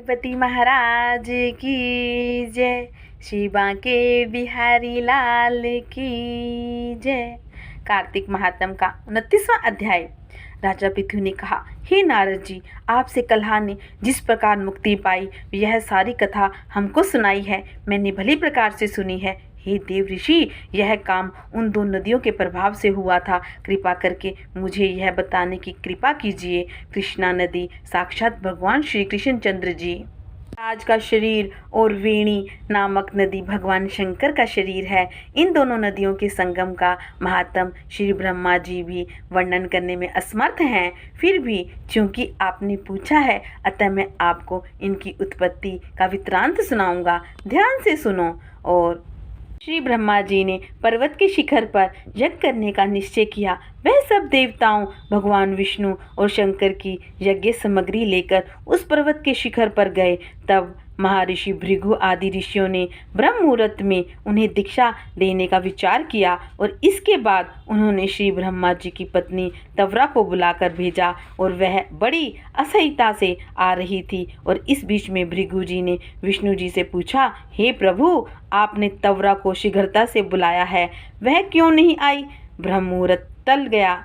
गणपति महाराज की जय, श्री बांके बिहारी लाल की जय। कार्तिक महात्म का 29वां अध्याय। राजा पृथु ने कहा, हे नारद जी, आपसे कल्हा ने जिस प्रकार मुक्ति पाई यह सारी कथा हमको सुनाई है, मैंने भली प्रकार से सुनी है। हे देव ऋषि, यह काम उन दो नदियों के प्रभाव से हुआ था। कृपा करके मुझे यह बताने की कृपा कीजिए। कृष्णा नदी साक्षात भगवान श्री कृष्णचंद्र जी आज का शरीर और वेणी नामक नदी भगवान शंकर का शरीर है। इन दोनों नदियों के संगम का महात्म श्री ब्रह्मा जी भी वर्णन करने में असमर्थ हैं। फिर भी चूंकि आपने पूछा है, अतः मैं आपको इनकी उत्पत्ति का वृत्तांत सुनाऊंगा। ध्यान से सुनो। और श्री ब्रह्मा जी ने पर्वत के शिखर पर यज्ञ करने का निश्चय किया। वह सब देवताओं भगवान विष्णु और शंकर की यज्ञ सामग्री लेकर उस पर्वत के शिखर पर गए। तब महर्षि भृगु आदि ऋषियों ने ब्रह्म मुहूर्त में उन्हें दीक्षा देने का विचार किया और इसके बाद उन्होंने श्री ब्रह्मा जी की पत्नी तवरा को बुलाकर भेजा और वह बड़ी असह्यता से आ रही थी। और इस बीच में भृगु जी ने विष्णु जी से पूछा, हे प्रभु, आपने तवरा को शीघ्रता से बुलाया है, वह क्यों नहीं आई? ब्रह्म मुहूर्त टल गया।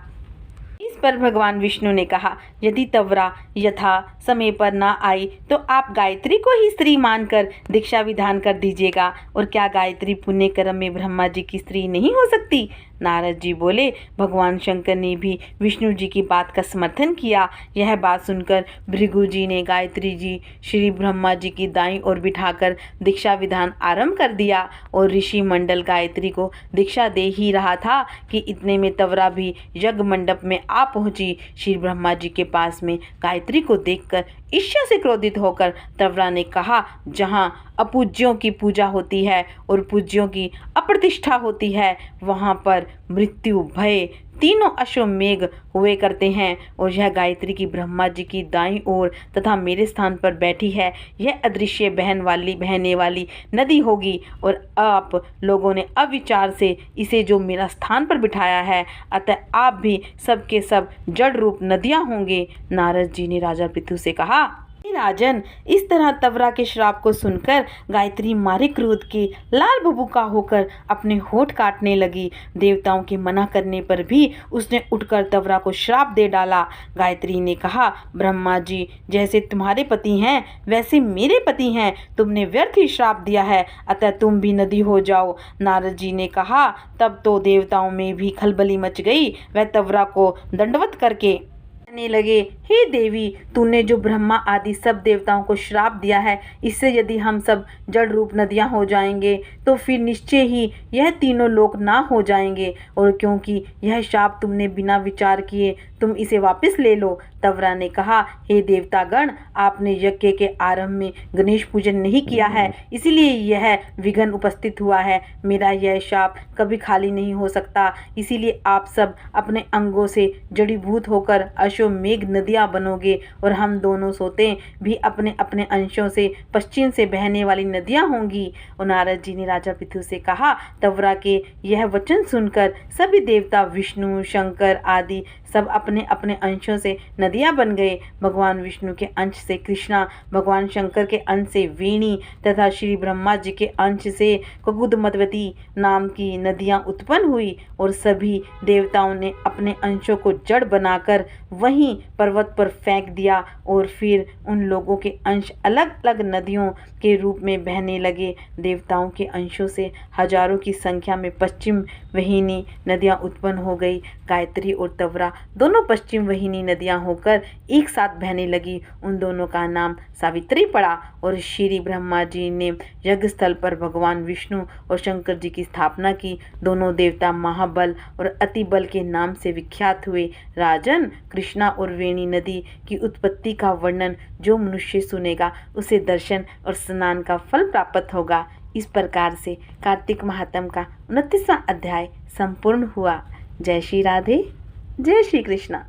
इस पर भगवान विष्णु ने कहा, यदि तवरा यथा समय पर ना आई तो आप गायत्री को ही स्त्री मानकर दीक्षा विधान कर दीजिएगा। और क्या गायत्री पुण्य कर्म में ब्रह्मा जी की स्त्री नहीं हो सकती? नारद जी बोले, भगवान शंकर ने भी विष्णु जी की बात का समर्थन किया। यह बात सुनकर भृगु जी ने गायत्री जी श्री ब्रह्मा जी की दाईं ओर बिठाकर दीक्षा विधान आरंभ कर दिया। और ऋषि मंडल गायत्री को दीक्षा दे ही रहा था कि इतने में तवरा भी यज्ञ मंडप में आ पहुंची। श्री ब्रह्मा जी के पास में गायत्री को देखकर ईर्ष्या से क्रोधित होकर तवरा ने कहा, जहाँ अपूज्यों की पूजा होती है और पूज्यों की अप्रतिष्ठा होती है, वहाँ पर मृत्यु भय तीनों अश्वमेघ हुए करते हैं। और यह गायत्री की ब्रह्मा जी की दाईं ओर तथा मेरे स्थान पर बैठी है। यह अदृश्य बहने वाली नदी होगी। और आप लोगों ने अविचार से इसे जो मेरा स्थान पर बिठाया है, अतः आप भी सबके सब जड़ रूप नदियाँ होंगे। नारद जी ने राजा पृथु से कहा, राजन, इस तरह तवरा के श्राप को सुनकर गायत्री मारे क्रोध के लाल भभूका होकर अपने होठ काटने लगी। देवताओं के मना करने पर भी उसने उठकर तवरा को श्राप दे डाला। गायत्री ने कहा, ब्रह्मा जी जैसे तुम्हारे पति हैं वैसे मेरे पति हैं, तुमने व्यर्थ ही श्राप दिया है, अतः तुम भी नदी हो जाओ। नारद जी ने कहा, तब तो देवताओं में भी खलबली मच गई। वह तवरा को दंडवत करके कहने लगे, हे देवी, तूने जो ब्रह्मा आदि सब देवताओं को श्राप दिया है, इससे यदि हम सब जड़ रूप नदियां हो जाएंगे तो फिर निश्चय ही यह तीनों लोक ना हो जाएंगे। और क्योंकि यह श्राप तुमने बिना विचार किए तुम इसे वापस ले लो। तवरा ने कहा, हे देवतागण, आपने यज्ञ के आरंभ में गणेश पूजन नहीं किया है, इसीलिए यह विघ्न उपस्थित हुआ है। मेरा यह शाप कभी खाली नहीं हो सकता, इसीलिए आप सब अपने अंगों से जड़ीभूत होकर अश्वमेघ नदियाँ बनोगे और हम दोनों सोते भी अपने अपने अंशों से पश्चिम से बहने वाली नदियाँ होंगी। और नारद जी ने राजा पृथु से कहा, तवरा के यह वचन सुनकर सभी देवता विष्णु शंकर आदि सब अपने अपने अंशों से नदियां बन गए। भगवान विष्णु के अंश से कृष्णा, भगवान शंकर के अंश से वेणी तथा श्री ब्रह्मा जी के अंश से कुकुदमती नाम की नदियां उत्पन्न हुई। और सभी देवताओं ने अपने अंशों को जड़ बनाकर वहीं पर्वत पर फेंक दिया। और फिर उन लोगों के अंश अलग अलग नदियों के रूप में बहने लगे। देवताओं के अंशों से हजारों की संख्या में पश्चिम वहिनी नदियां उत्पन्न हो गई। गायत्री और तवरा दोनों पश्चिम वहिनी नदियां होकर एक साथ बहने लगी। उन दोनों का नाम सावित्री पड़ा। और श्री ब्रह्मा जी ने यज्ञ स्थल पर भगवान विष्णु और शंकर जी की स्थापना की। दोनों देवता महाबल और अति बल के नाम से विख्यात हुए। राजन, कृष्णा और वेणी नदी की उत्पत्ति का वर्णन जो मनुष्य सुनेगा उसे दर्शन और स्नान का फल प्राप्त होगा। इस प्रकार से कार्तिक महात्म का 29वां अध्याय संपूर्ण हुआ। जय श्री राधे, जय श्री कृष्णा।